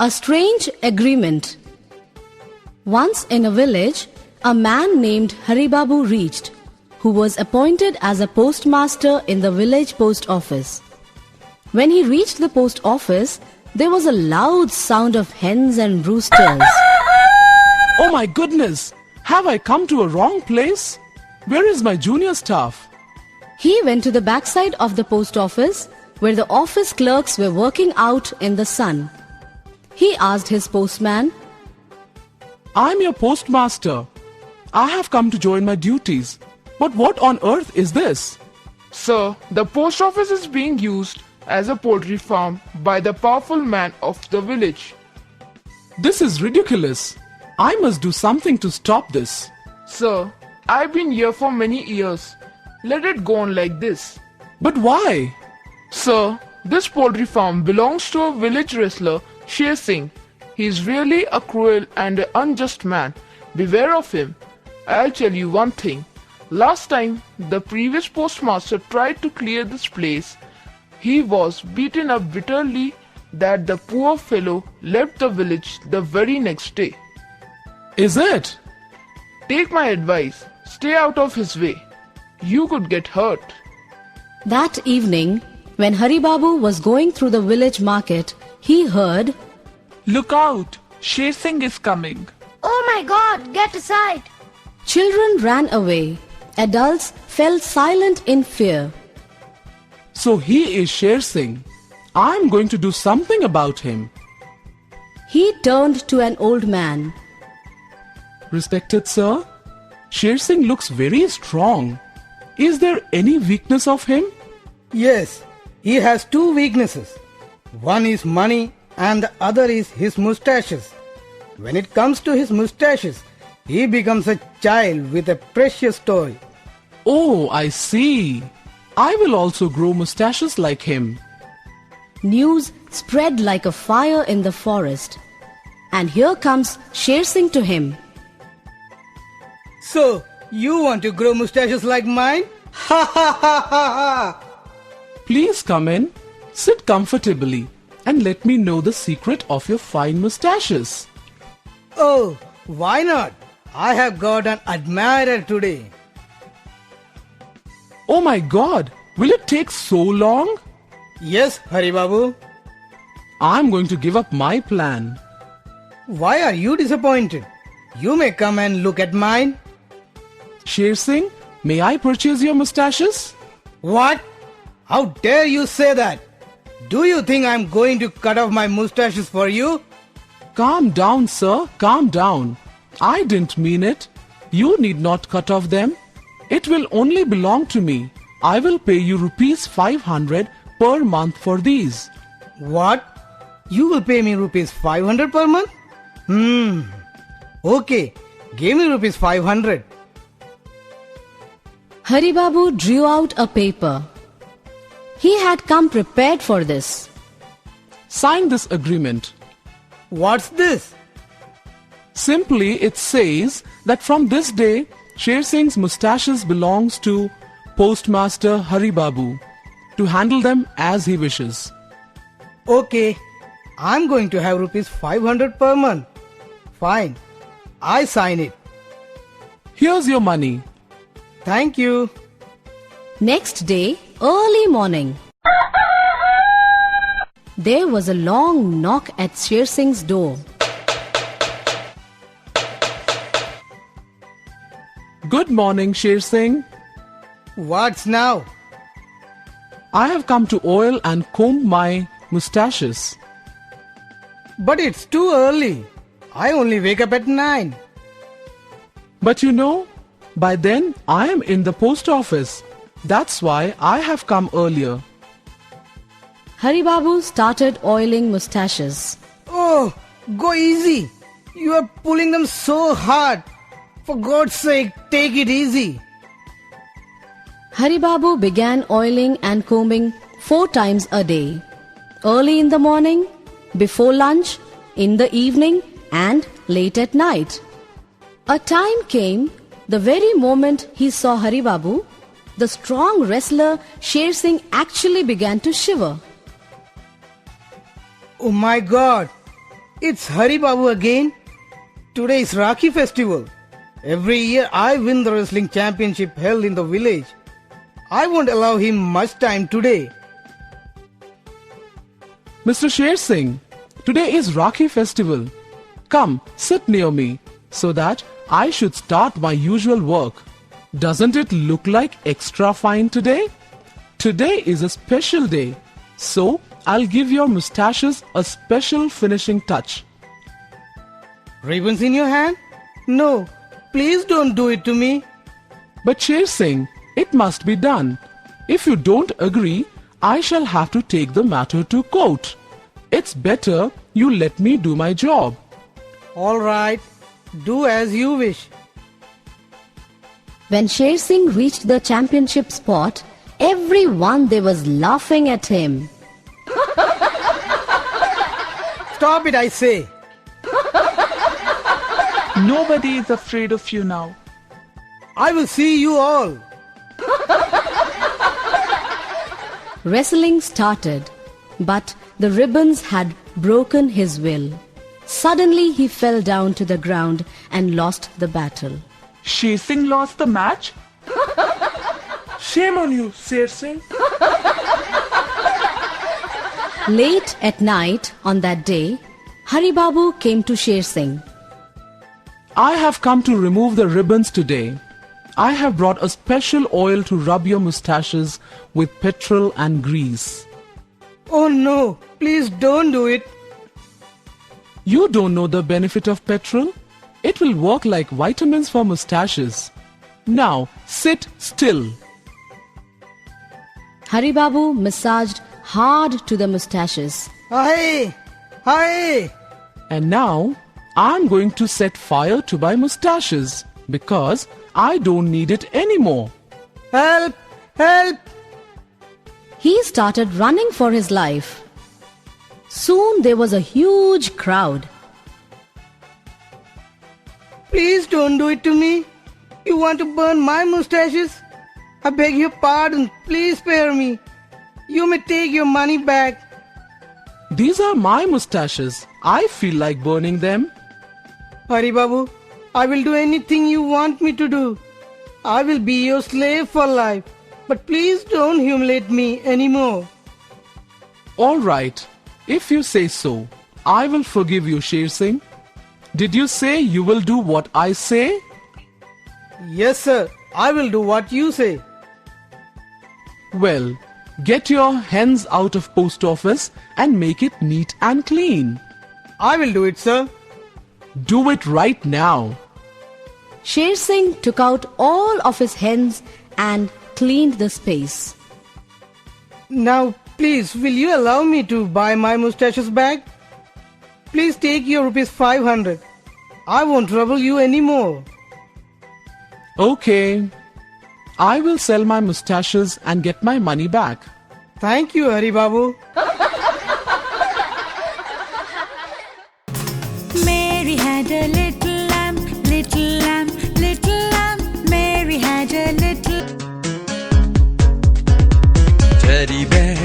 A strange agreement. Once in a village, a man named Haribabu reached, who was appointed as a postmaster in the village post office. When he reached the post office, there was a loud sound of hens and roosters. Oh my goodness! Have I come to a wrong place? Where is my junior staff? He went to the backside of the post office, where the office clerks were working out in the sun. He asked his postman, I'm your postmaster. I have come to join my duties. But what on earth is this? Sir, the post office is being used as a poultry farm by the powerful man of the village. This is ridiculous. I must do something to stop this. Sir, I've been here for many years. Let it go on like this. But why? Sir, this poultry farm belongs to a village wrestler, Sher Singh. He is really a cruel and unjust man. Beware of him. I'll tell you one thing. Last time, the previous postmaster tried to clear this place. He was beaten up bitterly that the poor fellow left the village the very next day. Is it? Take my advice. Stay out of his way. You could get hurt. That evening, when Haribabu was going through the village market, he heard, Look out! Sher Singh is coming. Oh my God, get aside! Children ran away. Adults fell silent in fear. So he is Sher Singh. I'm going to do something about him. He turned to an old man. Respected sir, Sher Singh looks very strong. Is there any weakness of him? Yes, he has two weaknesses. One is money and the other is his mustaches. When it comes to his mustaches, he becomes a child with a precious toy. Oh, I see. I will also grow mustaches like him. News spread like a fire in the forest. And here comes Sher Singh to him. So, you want to grow mustaches like mine? Ha ha ha ha ha! Please come in, sit comfortably, and let me know the secret of your fine mustaches. Oh, why not? I have got an admirer today. Oh my God, will it take so long? Yes, Haribabu. I'm going to give up my plan. Why are you disappointed? You may come and look at mine. Sher Singh, may I purchase your mustaches? What? How dare you say that? Do you think I'm going to cut off my mustaches for you? Calm down, sir, calm down. I didn't mean it. You need not cut off them. It will only belong to me. I will pay you rupees 500 per month for these. What? You will pay me rupees 500 per month? Okay, give me rupees 500. Haribabu drew out a paper. He had come prepared for this. Sign this agreement. What's this? Simply, it says that from this day, Sher Singh's mustaches belongs to Postmaster Haribabu to handle them as he wishes. Okay, I'm going to have rupees 500 per month. Fine, I sign it. Here's your money. Thank you. Next day, early morning, there was a long knock at Sher Singh's door. Good morning, Sher Singh. What's now? I have come to oil and comb my mustaches. But it's too early. I only wake up at 9. But you know, by then I am in the post office. That's why I have come earlier. Haribabu started oiling mustaches. Oh, go easy. You are pulling them so hard. For God's sake, take it easy. Haribabu began oiling and combing 4 times a day. Early in the morning, before lunch, in the evening, and late at night. A time came, the very moment he saw Haribabu, the strong wrestler Sher Singh actually began to shiver. Oh my God! It's Hari Babu again. Today is Rakhi festival. Every year I win the wrestling championship held in the village. I won't allow him much time today. Mr. Sher Singh, today is Rakhi festival. Come, sit near me so that I should start my usual work. Doesn't it look like extra fine today? Today is a special day, so I'll give your mustaches a special finishing touch. Ribbons in your hand? No, please don't do it to me. But Sher Singh, it must be done. If you don't agree, I shall have to take the matter to court. It's better you let me do my job. All right, do as you wish. When Sher Singh reached the championship spot, everyone there was laughing at him. Stop it, I say. Nobody is afraid of you now. I will see you all. Wrestling started, but the ribbons had broken his will. Suddenly he fell down to the ground and lost the battle. Sher Singh lost the match? Shame on you, Sher Singh. Late at night on that day, Hari Babu came to Sher Singh. I have come to remove the ribbons today. I have brought a special oil to rub your mustaches with petrol and grease. Oh no, please don't do it. You don't know the benefit of petrol? It will work like vitamins for mustaches. Now, sit still. Hari Babu massaged hard to the mustaches. Aye, aye. And now, I'm going to set fire to my mustaches because I don't need it anymore. Help, help. He started running for his life. Soon there was a huge crowd. Please don't do it to me. You want to burn my mustaches? I beg your pardon. Please spare me. You may take your money back. These are my mustaches. I feel like burning them. Hari Babu, I will do anything you want me to do. I will be your slave for life. But please don't humiliate me anymore. All right, if you say so, I will forgive you, Sher Singh. Did you say you will do what I say? Yes, sir. I will do what you say. Well, get your hands out of post office and make it neat and clean. I will do it, sir. Do it right now. Sher Singh took out all of his hens and cleaned the space. Now, please, will you allow me to buy my mustaches back? Please take your rupees 500. I won't trouble you anymore. Okay. I will sell my mustaches and get my money back. Thank you, Hari Babu. Mary had a little lamb, little lamb, little lamb. Mary had a little teddy bear,